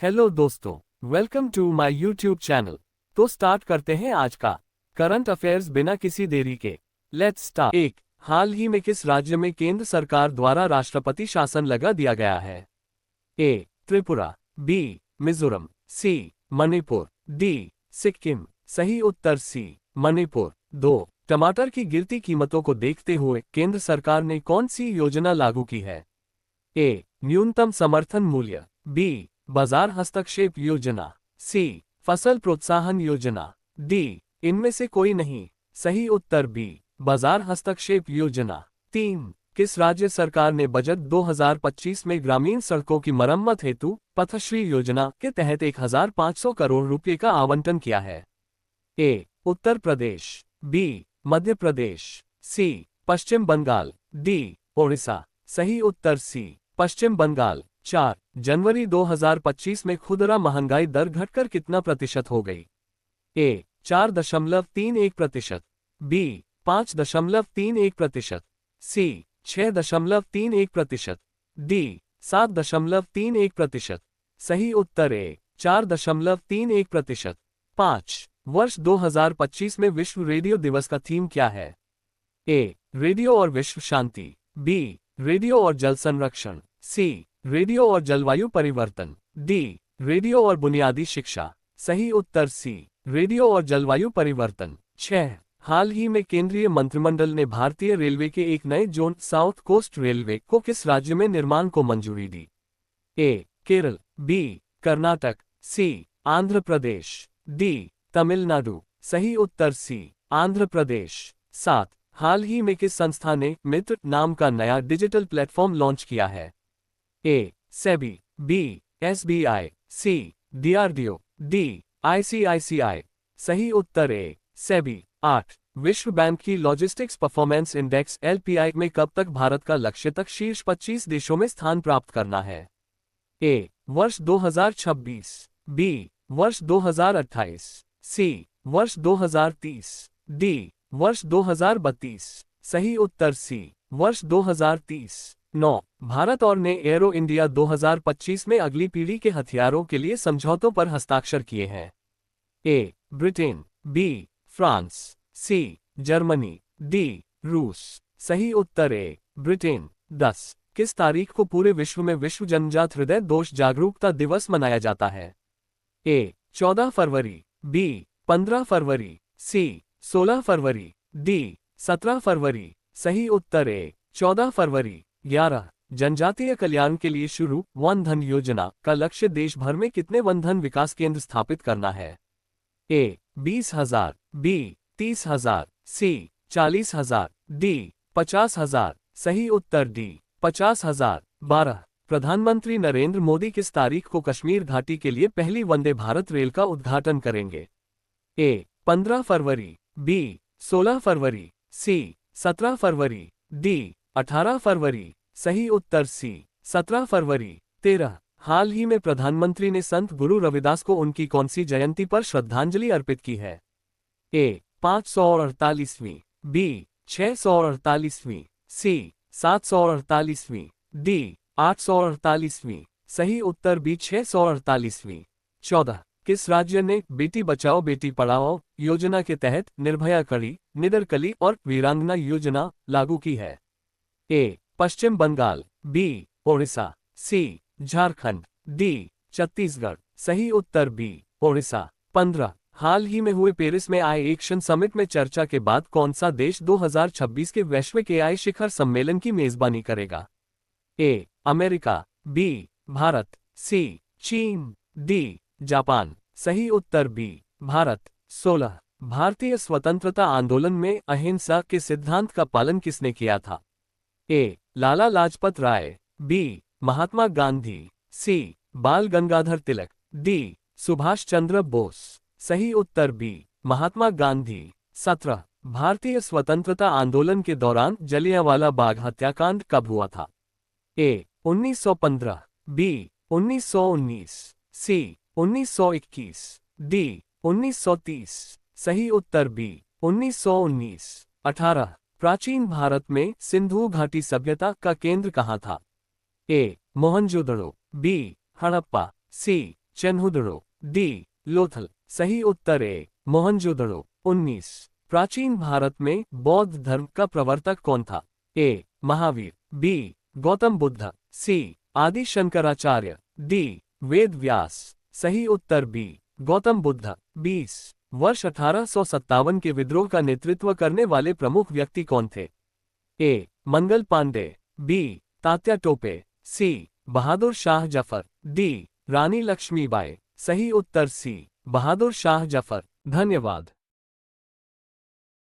Hello दोस्तों, welcome to my YouTube channel. तो start करते हैं आज का करंट अफेयर्स बिना किसी देरी के। Let's start. एक, हाल ही में किस राज्य में केंद्र सरकार द्वारा राष्ट्रपति शासन लगा दिया गया है? ए. त्रिपुरा, बी. मिजोरम, सी. मणिपुर, डी. सिक्किम। सही उत्तर सी. मणिपुर। 2. टमाटर की गिरती कीमतों को देखते हुए केंद्र सरकार ने कौन सी योजना लागू की है? ए. न्यूनतम समर्थन मूल्य, बी. बाजार हस्तक्षेप योजना, सी. फसल प्रोत्साहन योजना, डी. इनमें से कोई नहीं। सही उत्तर बी. बाजार हस्तक्षेप योजना। 3. किस राज्य सरकार ने बजट 2025 में ग्रामीण सड़कों की मरम्मत हेतु पथश्री योजना के तहत 1500 करोड़ रुपए का आवंटन किया है? ए. उत्तर प्रदेश, बी. मध्य प्रदेश, सी. पश्चिम बंगाल, डी. ओडिशा। सही उत्तर सी. पश्चिम बंगाल। 4. जनवरी 2025 में खुदरा महंगाई दर घटकर कितना प्रतिशत हो गई? ए. 4.31%, बी. 5.31%, सी. 6.31%, डी. 7.31%। सही उत्तर ए. 4.31%। 5. वर्ष 2025 में विश्व रेडियो दिवस का थीम क्या है? ए. रेडियो और विश्व शांति, बी. रेडियो और जल संरक्षण, सी. रेडियो और जलवायु परिवर्तन, डी. रेडियो और बुनियादी शिक्षा। सही उत्तर सी. रेडियो और जलवायु परिवर्तन। 6. हाल ही में केंद्रीय मंत्रिमंडल ने भारतीय रेलवे के एक नए जोन साउथ कोस्ट रेलवे को किस राज्य में निर्माण को मंजूरी दी? ए. केरल, बी. कर्नाटक, सी. आंध्र प्रदेश, डी. तमिलनाडु। सही उत्तर सी. आंध्र प्रदेश। 7. हाल ही में किस संस्था ने मित्र नाम का नया डिजिटल प्लेटफॉर्म लॉन्च किया है? A. SEBI, B. SBI, C. DRDO, D. ICICI. सही उत्तर ए. सेबी। 8. विश्व बैंक की लॉजिस्टिक्स परफॉर्मेंस इंडेक्स एलपीआई में कब तक भारत का लक्ष्य तक शीर्ष 25 देशों में स्थान प्राप्त करना है? ए. वर्ष 2026, बी. वर्ष 2028, सी. वर्ष 2030, डी. वर्ष 2032। सही उत्तर सी. वर्ष 2030। 9. भारत और ने एरो इंडिया 2025 में अगली पीढ़ी के हथियारों के लिए समझौतों पर हस्ताक्षर किए हैं? A. Britain, B. France, C. Germany, D. रूस। सही उत्तर ए. ब्रिटेन। 10. किस तारीख को पूरे विश्व में विश्व जन्मजात हृदय दोष जागरूकता दिवस मनाया जाता है? ए. 14 फरवरी, बी. 15 फरवरी, सी. 16 फरवरी, डी. 17 फरवरी। सही उत्तर ए. 14 फरवरी। 11. जनजातीय कल्याण के लिए शुरू वन धन योजना का लक्ष्य देश भर में कितने वन धन विकास केंद्र स्थापित करना है? ए. 20,000, बी. 30,000, सी. 40,000, डी. 50,000। सही उत्तर डी. 50,000। 12. प्रधानमंत्री नरेंद्र मोदी किस तारीख को कश्मीर घाटी के लिए पहली वंदे भारत रेल का उद्घाटन करेंगे? ए. 15 फरवरी, बी. 16 फरवरी, सी. 17 फरवरी, डी. 18 फरवरी। सही उत्तर सी. 17 फरवरी। 13. हाल ही में प्रधानमंत्री ने संत गुरु रविदास को उनकी कौन सी जयंती पर श्रद्धांजलि अर्पित की है? ए. 548वीं, बी. 648वीं, सी. 748वीं, डी. 848वीं। सही उत्तर बी. 648वीं। 14. किस राज्य ने बेटी बचाओ बेटी पढ़ाओ योजना के तहत निर्भया कली, निडर और वीरांगना योजना लागू की है? ए. पश्चिम बंगाल, बी. ओडिशा, सी. झारखंड, डी. छत्तीसगढ़। सही उत्तर बी. ओडिशा। 15. हाल ही में हुए पेरिस में आई एक्शन समिट में चर्चा के बाद कौन सा देश 2026 के वैश्विक एआई शिखर सम्मेलन की मेजबानी करेगा? A. America, B. Bharat, C. चीन, डी. जापान। सही उत्तर बी. भारत। 16. भारतीय स्वतंत्रता आंदोलन में अहिंसा के सिद्धांत का पालन किसने किया था? ए. लाला लाजपत राय, बी. महात्मा गांधी, सी. बाल गंगाधर तिलक, डी. सुभाष चंद्र बोस। सही उत्तर बी. महात्मा गांधी। 17. भारतीय स्वतंत्रता आंदोलन के दौरान जलियांवाला बाग हत्याकांड कब हुआ था? ए. 1915, बी. 1919, सी. 1921, डी. 1930। सही उत्तर बी. 1919। 18. प्राचीन भारत में सिंधु घाटी सभ्यता का केंद्र कहाँ था? ए. मोहनजोदड़ो, बी. हड़प्पा, सी. चेन्हुदड़ो। डी लोथल। सही उत्तर ए मोहनजोदड़ो। 19। प्राचीन भारत में बौद्ध धर्म का प्रवर्तक कौन था? ए महावीर, बी गौतम बुद्ध, सी आदि शंकराचार्य, डी वेद व्यास। सही उत्तर बी गौतम बुद्ध। 20। वर्ष 1857 के विद्रोह का नेतृत्व करने वाले प्रमुख व्यक्ति कौन थे? ए मंगल पांडे, बी तात्या टोपे, सी बहादुर शाह जफर, डी रानी लक्ष्मीबाई। सही उत्तर सी बहादुर शाह जफर। धन्यवाद।